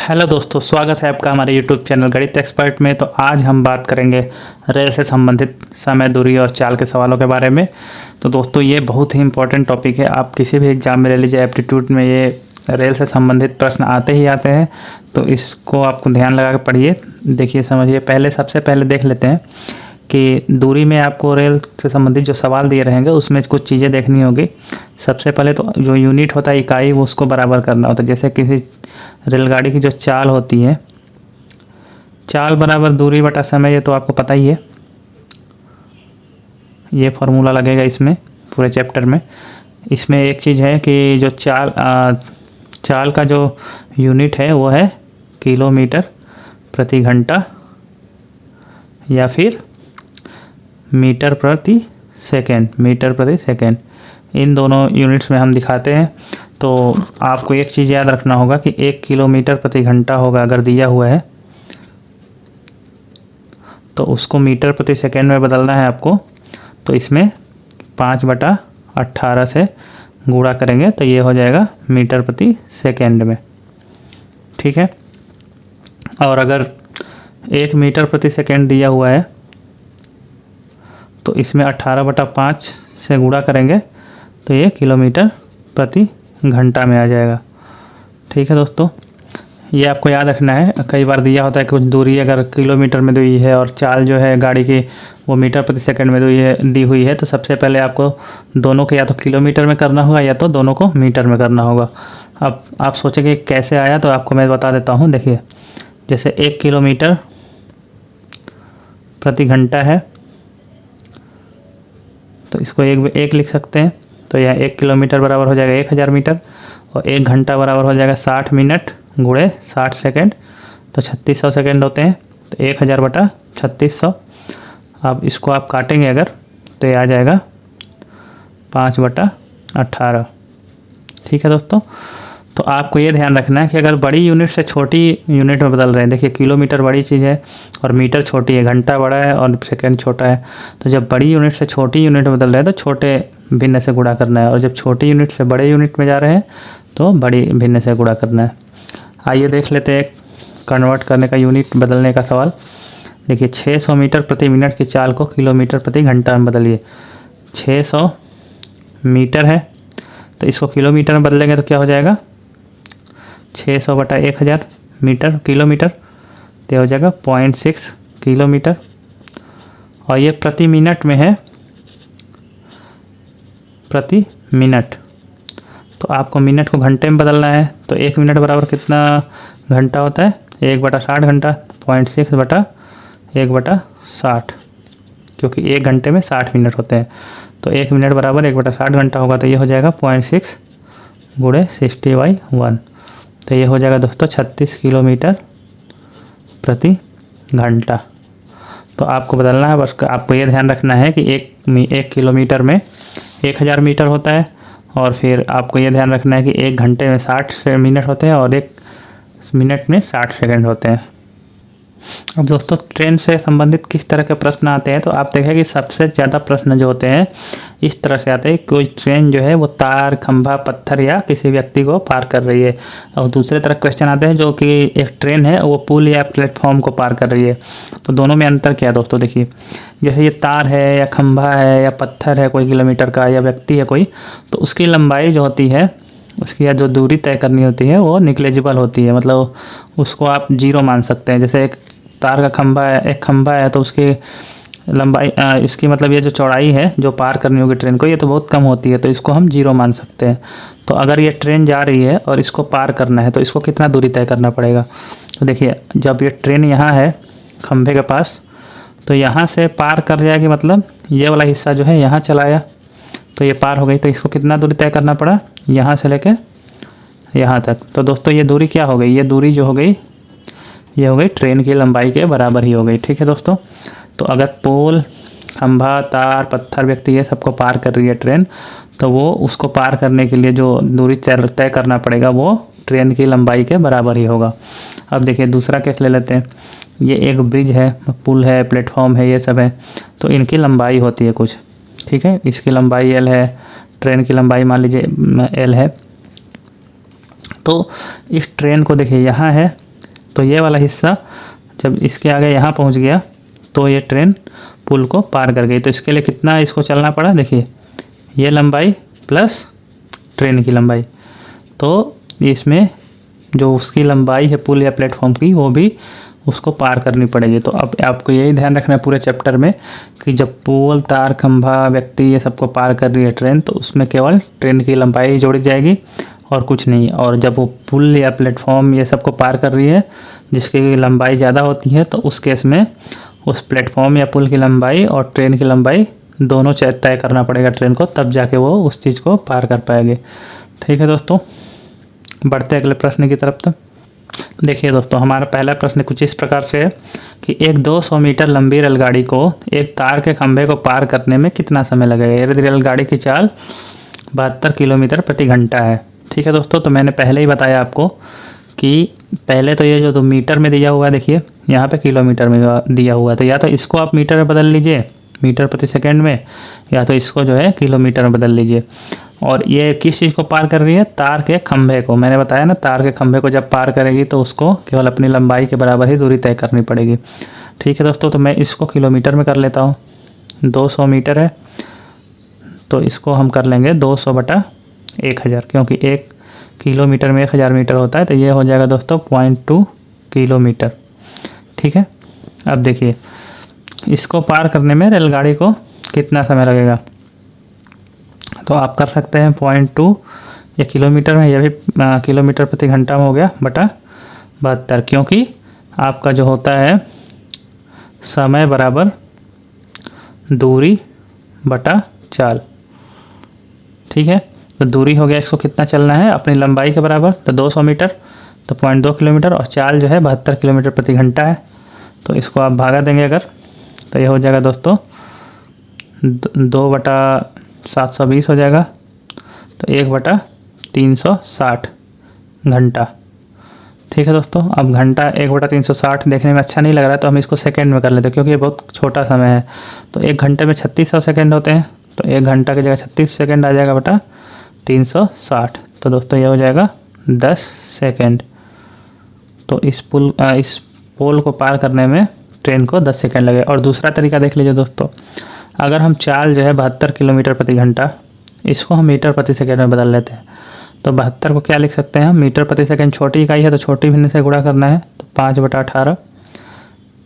Hello दोस्तों, स्वागत है आपका हमारे यूट्यूब चैनल गणित एक्सपर्ट में। तो आज हम बात करेंगे रेल से संबंधित समय, दूरी और चाल के सवालों के बारे में। तो दोस्तों, ये बहुत ही इंपॉर्टेंट टॉपिक है। आप किसी भी एग्जाम में ले लीजिए, एप्टीट्यूड में ये रेल से संबंधित प्रश्न आते ही आते हैं। तो इसको आपको ध्यान लगा के पढ़िए, देखिए, समझिए। सबसे पहले देख लेते हैं कि दूरी में आपको रेल से संबंधित जो सवाल दिए रहेंगे उसमें कुछ चीज़ें देखनी होगी। सबसे पहले तो जो यूनिट होता है, इकाई, वो उसको बराबर करना होता है। जैसे किसी रेलगाड़ी की जो चाल होती है, चाल बराबर दूरी बटा समय, ये तो आपको पता ही है। ये फॉर्मूला लगेगा इसमें पूरे चैप्टर में। इसमें एक चीज़ है कि जो चाल का जो यूनिट है वो है किलोमीटर प्रति घंटा या फिर मीटर प्रति सेकेंड। इन दोनों यूनिट्स में हम दिखाते हैं। तो आपको एक चीज़ याद रखना होगा कि 1 किलोमीटर प्रति घंटा होगा अगर दिया हुआ है, तो उसको मीटर प्रति सेकेंड में बदलना है आपको। तो इसमें 5/18 से गुणा करेंगे तो ये हो जाएगा मीटर प्रति सेकेंड में, ठीक है। और अगर 1 मीटर प्रति सेकेंड दिया हुआ है तो इसमें 18/5 से गुणा करेंगे तो ये किलोमीटर प्रति घंटा में आ जाएगा, ठीक है दोस्तों। ये आपको याद रखना है। कई बार दिया होता है कुछ दूरी अगर किलोमीटर में दी है और चाल जो है गाड़ी की वो मीटर प्रति सेकंड में दी हुई है, तो सबसे पहले आपको दोनों को या तो किलोमीटर में करना होगा या तो दोनों को मीटर में करना होगा। अब आप सोचेंगे कैसे आया, तो आपको मैं बता देता हूँ। देखिए, जैसे 1 किलोमीटर प्रति घंटा है तो इसको एक लिख सकते हैं। तो यह 1 किलोमीटर बराबर हो जाएगा 1000 मीटर, और 1 घंटा बराबर हो जाएगा 60 मिनट गुणे 60 सेकेंड, तो 3600 सेकेंड होते हैं। तो 1000 बटा 3600। अब इसको आप काटेंगे अगर तो ये आ जाएगा 5/18, ठीक है दोस्तों। तो आपको ये ध्यान रखना है कि अगर बड़ी यूनिट से छोटी यूनिट में बदल रहे हैं, देखिए किलोमीटर बड़ी चीज़ है और मीटर छोटी है, घंटा बड़ा है और सेकंड छोटा है। तो जब बड़ी यूनिट से छोटी यूनिट में बदल रहे हैं तो छोटे भिन्न से गुणा करना है, और जब छोटी यूनिट से बड़े यूनिट में जा रहे हैं तो बड़ी भिन्न से गुणा करना है। आइए देख लेते हैं कन्वर्ट करने का, यूनिट बदलने का सवाल। देखिए, 600 मीटर प्रति मिनट की चाल को किलोमीटर प्रति घंटा में बदलिए। 600 मीटर है तो इसको किलोमीटर में बदलेंगे तो क्या हो जाएगा, 600 बटा 1000 मीटर किलोमीटर, तो हो जाएगा 0.6 किलोमीटर। और ये प्रति मिनट में है, प्रति मिनट। तो आपको मिनट को घंटे में बदलना है। तो 1 मिनट बराबर कितना घंटा होता है, 1/60 घंटा। 0.6 बटा 1/60, क्योंकि 1 घंटे में 60 मिनट होते हैं। तो 1 मिनट बराबर 1/60 घंटा होगा। तो ये हो जाएगा 0.6 गुणे 60/1। तो ये हो जाएगा दोस्तों 36 किलोमीटर प्रति घंटा। तो आपको बदलना है, बस आपको ये ध्यान रखना है कि एक किलोमीटर में 1000 मीटर होता है, और फिर आपको ये ध्यान रखना है कि 1 घंटे में 60 मिनट होते हैं और 1 मिनट में 60 सेकंड होते हैं। अब दोस्तों, ट्रेन से संबंधित किस तरह के प्रश्न आते हैं, तो आप देखें कि सबसे ज़्यादा प्रश्न जो होते हैं इस तरह से आते हैं। कोई ट्रेन जो है वो तार, खंभा, पत्थर या किसी व्यक्ति को पार कर रही है, और दूसरे तरह क्वेश्चन आते हैं जो कि एक ट्रेन है वो पुल या प्लेटफॉर्म को पार कर रही है। तो दोनों में अंतर क्या है दोस्तों, देखिए, जैसे ये तार है या खंभा है या पत्थर है कोई किलोमीटर का, या व्यक्ति है कोई, तो उसकी लंबाई जो होती है, उसकी या जो दूरी तय करनी होती है वो निग्लेजिबल होती है, मतलब उसको आप 0 मान सकते हैं। जैसे एक तार का खंभा है, एक खंभा है, तो उसकी लंबाई इसकी मतलब ये जो चौड़ाई है जो पार करनी होगी ट्रेन को, ये तो बहुत कम होती है, तो इसको हम 0 मान सकते हैं। तो अगर ये ट्रेन जा रही है और इसको पार करना है तो इसको कितना दूरी तय करना पड़ेगा। तो देखिए, जब ये ट्रेन यहाँ है खंभे के पास, तो यहाँ से पार कर जाएगी, मतलब ये वाला हिस्सा जो है यहाँ चलाया तो ये पार हो गई। तो इसको कितना दूरी तय करना पड़ा, यहाँ से लेके यहाँ तक। तो दोस्तों, ये दूरी क्या हो गई, ये दूरी जो हो गई ये हो गई ट्रेन की लंबाई के बराबर ही हो गई, ठीक है दोस्तों। तो अगर पोल, खंभा, तार, पत्थर, व्यक्ति, ये सबको पार कर रही है ट्रेन, तो वो उसको पार करने के लिए जो दूरी तय करना पड़ेगा वो ट्रेन की लंबाई के बराबर ही होगा। अब देखिए, दूसरा केस ले लेते हैं। ये एक ब्रिज है, पुल है, प्लेटफॉर्म है, ये सब है, तो इनकी लंबाई होती है कुछ, ठीक है। इसकी लंबाई L है, ट्रेन की लंबाई मान लीजिए L है। तो इस ट्रेन को देखिए यहाँ है तो ये वाला हिस्सा जब इसके आगे यहाँ पहुँच गया तो ये ट्रेन पुल को पार कर गई। तो इसके लिए कितना इसको चलना पड़ा, देखिए ये लंबाई प्लस ट्रेन की लंबाई, तो इसमें जो उसकी लंबाई है पुल या प्लेटफॉर्म की वो भी उसको पार करनी पड़ेगी। तो अब आपको यही ध्यान रखना है पूरे चैप्टर में कि जब पोल, तार, खंभा, व्यक्ति ये सबको पार कर रही है ट्रेन, तो उसमें केवल ट्रेन की लंबाई जोड़ी जाएगी और कुछ नहीं। और जब वो पुल या प्लेटफॉर्म ये सबको पार कर रही है जिसकी लंबाई ज़्यादा होती है, तो उस केस में उस प्लेटफॉर्म या पुल की लंबाई और ट्रेन की लंबाई दोनों तय करना पड़ेगा ट्रेन को, तब जाके वो उस चीज़ को पार कर पाएगी। ठीक है दोस्तों, बढ़ते अगले प्रश्न की तरफ। तक देखिए दोस्तों, हमारा पहला प्रश्न कुछ इस प्रकार से है कि एक 200 मीटर लंबी रेलगाड़ी को एक तार के खंभे को पार करने में कितना समय लगेगा। यदि रेलगाड़ी की चाल 72 किलोमीटर प्रति घंटा है। ठीक है दोस्तों, तो मैंने पहले ही बताया आपको कि पहले तो ये जो 2 मीटर में दिया हुआ है, देखिए यहाँ पे किलोमीटर में दिया हुआ है, तो या तो इसको आप मीटर में बदल लीजिए, मीटर प्रति सेकंड में, या तो इसको जो है किलोमीटर में बदल लीजिए। और ये किस चीज़ को पार कर रही है, तार के खंभे को। मैंने बताया ना, तार के खंभे को जब पार करेगी तो उसको केवल अपनी लंबाई के बराबर ही दूरी तय करनी पड़ेगी। ठीक है दोस्तों, तो मैं इसको किलोमीटर में कर लेता हूँ। 200 मीटर है तो इसको हम कर लेंगे 200 बटा 1000, क्योंकि 1 किलोमीटर में 1000 मीटर होता है, तो ये हो जाएगा दोस्तों 0.2 किलोमीटर। ठीक है, अब देखिए इसको पार करने में रेलगाड़ी को कितना समय लगेगा, तो आप कर सकते हैं 0.2, ये किलोमीटर में, यह भी किलोमीटर प्रति घंटा में हो गया, बटा 72, क्योंकि आपका जो होता है समय बराबर दूरी बटा चाल। ठीक है, तो दूरी हो गया, इसको कितना चलना है अपनी लंबाई के बराबर, तो 200 मीटर, तो 0.2 किलोमीटर, और चाल जो है 72 किलोमीटर प्रति घंटा है। तो इसको आप भागा देंगे अगर, तो ये हो जाएगा दोस्तों 2 बटा 720 हो जाएगा, तो 1 बटा 360 घंटा। ठीक है दोस्तों, अब घंटा 1 बटा 360 देखने में अच्छा नहीं लग रहा है, तो हम इसको सेकंड में कर लेते हैं क्योंकि ये बहुत छोटा समय है। तो 1 घंटे में 3600 सेकंड होते हैं, तो 1 घंटा की जगह 36 सेकंड आ जाएगा बटा 360। तो दोस्तों ये हो जाएगा 10 सेकंड। तो इस पोल को पार करने में ट्रेन को 10 सेकंड लगे। और दूसरा तरीका देख लीजिए दोस्तों, अगर हम चाल जो है 72 किलोमीटर प्रति घंटा, इसको हम मीटर प्रति सेकंड में बदल लेते हैं, तो 72 को क्या लिख सकते हैं हम, मीटर प्रति सेकंड छोटी इकाई है तो छोटी भिन्न से गुणा करना है, तो 5 बटा 18,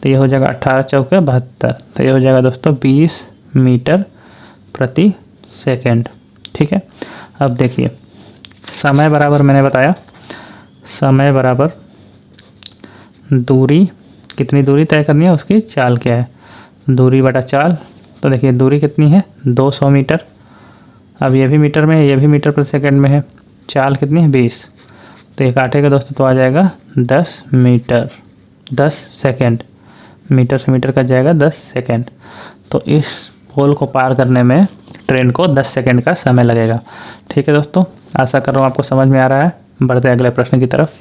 तो ये हो जाएगा 18 चौके 72, तो ये हो जाएगा दोस्तों 20 मीटर प्रति सेकंड। ठीक है, अब देखिए समय बराबर, मैंने बताया समय बराबर दूरी, कितनी दूरी तय करनी है उसकी चाल क्या है, दूरी बटा चाल। तो देखिए दूरी कितनी है 200 मीटर, अब ये भी मीटर में है, ये भी मीटर प्रति सेकंड में है, चाल कितनी है 20, तो ये काटेगा दोस्तों तो आ जाएगा 10 मीटर, 10 सेकंड, मीटर से मीटर कट जाएगा 10 सेकंड। तो इस पोल को पार करने में ट्रेन को 10 सेकंड का समय लगेगा। ठीक है दोस्तों, आशा कर रहा हूँ आपको समझ में आ रहा है। बढ़ते अगले प्रश्न की तरफ।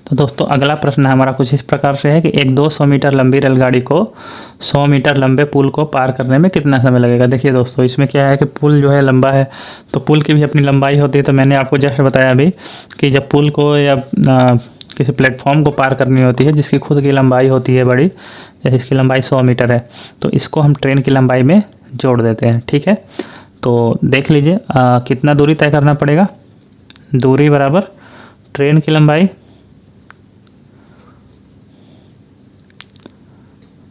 तो दोस्तों अगला प्रश्न हमारा कुछ इस प्रकार से है कि एक 200 मीटर लंबी रेलगाड़ी को 100 मीटर लंबे पुल को पार करने में कितना समय लगेगा। देखिए दोस्तों, इसमें क्या है कि पुल जो है लंबा है, तो पुल की भी अपनी लंबाई होती है। तो मैंने आपको जस्ट बताया अभी कि जब पुल को या किसी प्लेटफॉर्म को पार करनी होती है जिसकी खुद की लंबाई होती है बड़ी, जैसे इसकी लंबाई 100 मीटर है, तो इसको हम ट्रेन की लंबाई में जोड़ देते हैं। ठीक है, तो देख लीजिए कितना दूरी तय करना पड़ेगा, दूरी बराबर ट्रेन की लंबाई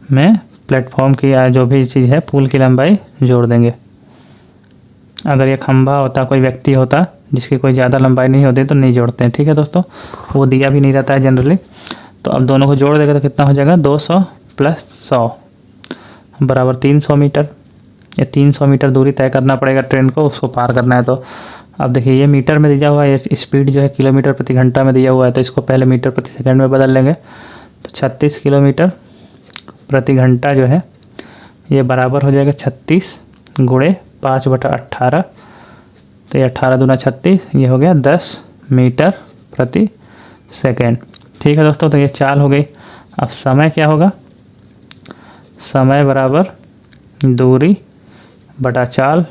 में प्लेटफॉर्म की या जो भी चीज़ है पुल की लंबाई जोड़ देंगे। अगर ये खंभा होता, कोई व्यक्ति होता जिसकी कोई ज़्यादा लंबाई नहीं होती तो नहीं जोड़ते हैं। ठीक है दोस्तों, वो दिया भी नहीं रहता है जनरली। तो अब दोनों को जोड़ देगा तो कितना हो जाएगा, 200 प्लस 100 बराबर 300 मीटर। ये 300 मीटर दूरी तय करना पड़ेगा ट्रेन को, उसको पार करना है। तो अब देखिए ये मीटर में दिया हुआ है, ये स्पीड जो है किलोमीटर प्रति घंटा में दिया हुआ है, तो इसको पहले मीटर प्रति सेकंड में बदल लेंगे। तो 36 किलोमीटर प्रति घंटा जो है ये बराबर हो जाएगा 36 गुणे 5 बटा 18, तो ये 18 दूना 36, ये हो गया 10 मीटर प्रति सेकेंड। ठीक है दोस्तों, तो ये चाल हो गई। अब समय क्या होगा, समय बराबर दूरी बटा चाल।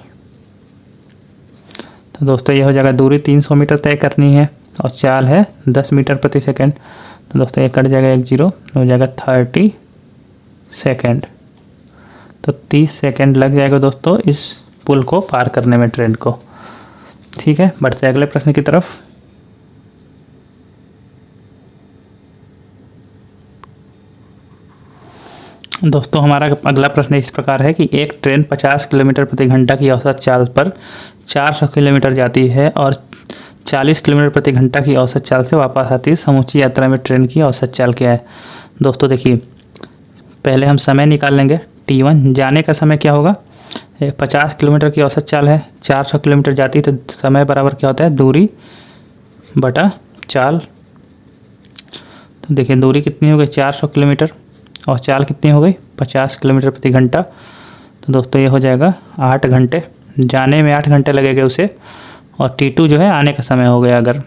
तो दोस्तों ये हो जाएगा, दूरी 300 मीटर तय करनी है और चाल है 10 मीटर प्रति सेकेंड। तो दोस्तों ये कट जाएगा, 1 0 हो जाएगा 30 सेकेंड। तो 30 सेकेंड लग जाएगा दोस्तों इस पुल को पार करने में ट्रेन को। ठीक है, बढ़ते हैं अगले प्रश्न की तरफ। दोस्तों हमारा अगला प्रश्न इस प्रकार है कि एक ट्रेन 50 किलोमीटर प्रति घंटा की औसत चाल पर 400 किलोमीटर जाती है और 40 किलोमीटर प्रति घंटा की औसत चाल से वापस आती है। समूची यात्रा में ट्रेन की औसत चाल क्या है? दोस्तों देखिए, पहले हम समय निकाल लेंगे। T1 जाने का समय क्या होगा? 50 किलोमीटर की औसत चाल है, 400 किलोमीटर जाती है, तो समय बराबर क्या होता है? दूरी बटा चाल। तो देखिए दूरी कितनी हो गई? 400 किलोमीटर, और चाल कितनी हो गई? 50 किलोमीटर प्रति घंटा। तो दोस्तों ये हो जाएगा 8 घंटे। जाने में 8 घंटे लगेंगे उसे, और T2 जो है आने का समय हो गया अगर,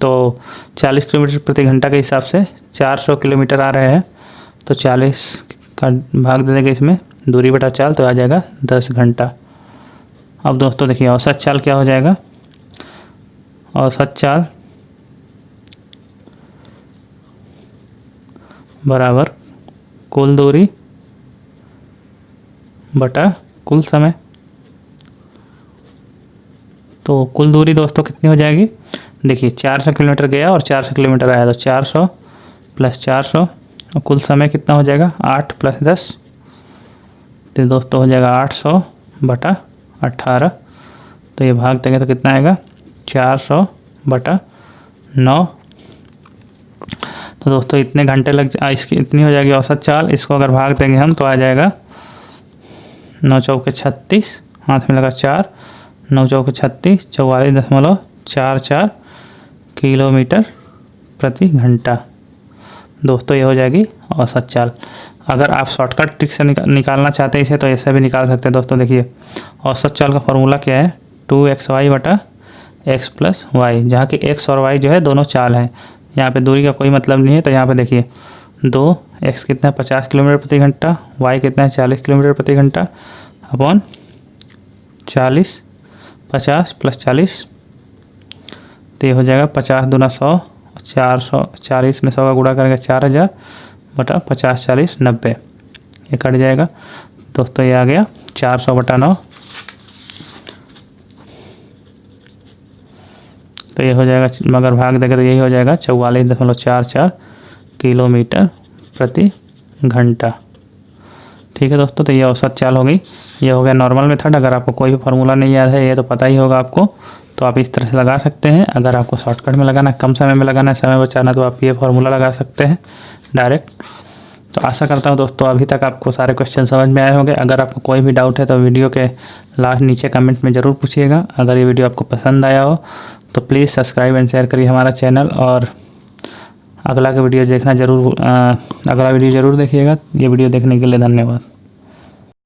तो 40 किलोमीटर प्रति घंटा के हिसाब से 400 किलोमीटर आ रहे हैं, तो 40 का भाग दे देंगे इसमें, दूरी बटा चाल, तो आ जाएगा 10 घंटा। अब दोस्तों देखिए औसत चाल क्या हो जाएगा? औसत चाल बराबर कुल दूरी बटा कुल समय। तो कुल दूरी दोस्तों कितनी हो जाएगी? देखिए 400 किलोमीटर गया और 400 किलोमीटर आया, तो 400 प्लस 400, और कुल समय कितना हो जाएगा? 8 प्लस 10, तो दोस्तों हो जाएगा 800 बटा 18। तो ये भाग देंगे तो कितना आएगा? 400 बटा 9। तो दोस्तों इतने घंटे इसकी इतनी हो जाएगी औसत चाल। इसको अगर भाग देंगे हम तो आ जाएगा 9 चौके 36, हाथ में लगा 4, 9 चौके 36, 44.44 किलोमीटर प्रति घंटा। दोस्तों ये हो जाएगी औसत चाल। अगर आप शॉर्टकट ट्रिक से निकालना चाहते हैं इसे, तो ऐसे भी निकाल सकते हैं। दोस्तों देखिए औसत चाल का फॉर्मूला क्या है? 2xy बटा x प्लस वाई, जहाँ की x और y जो है दोनों चाल हैं। यहाँ पे दूरी का कोई मतलब नहीं है, तो यहाँ पे देखिए 2x कितना है? 50 किलोमीटर प्रति घंटा, y कितना है? 40 किलोमीटर प्रति घंटा, अपॉन 40, 50 प्लस 40, तो ये हो जाएगा 50 दूना 100, 440 में 100 का गुणा करेंगे 4000 बटा 50 40 90, ये कट जाएगा। दोस्तों ये आ गया 400 बटा 9, तो ये हो जाएगा, मगर भाग देंगे तो यही हो जाएगा 44.44 किलोमीटर प्रति घंटा। ठीक है दोस्तों, तो ये औसत चाल हो गई। ये हो गया नॉर्मल मेथड। अगर आपको कोई भी फार्मूला नहीं याद है, ये तो पता ही होगा आपको, तो आप इस तरह से लगा सकते हैं। अगर आपको शॉर्टकट में लगाना है, कम समय में लगाना है, समय बचाना, तो आप ये फार्मूला लगा सकते हैं डायरेक्ट। तो आशा करता हूँ दोस्तों अभी तक आपको सारे क्वेश्चन समझ में आए होंगे। अगर आपको कोई भी डाउट है तो वीडियो के लास्ट नीचे कमेंट में ज़रूर पूछिएगा। अगर ये वीडियो आपको पसंद आया हो तो प्लीज़ सब्सक्राइब एंड शेयर करिए हमारा चैनल, और अगला का वीडियो देखना ज़रूर, अगला वीडियो ज़रूर देखिएगा। ये वीडियो देखने के लिए धन्यवाद।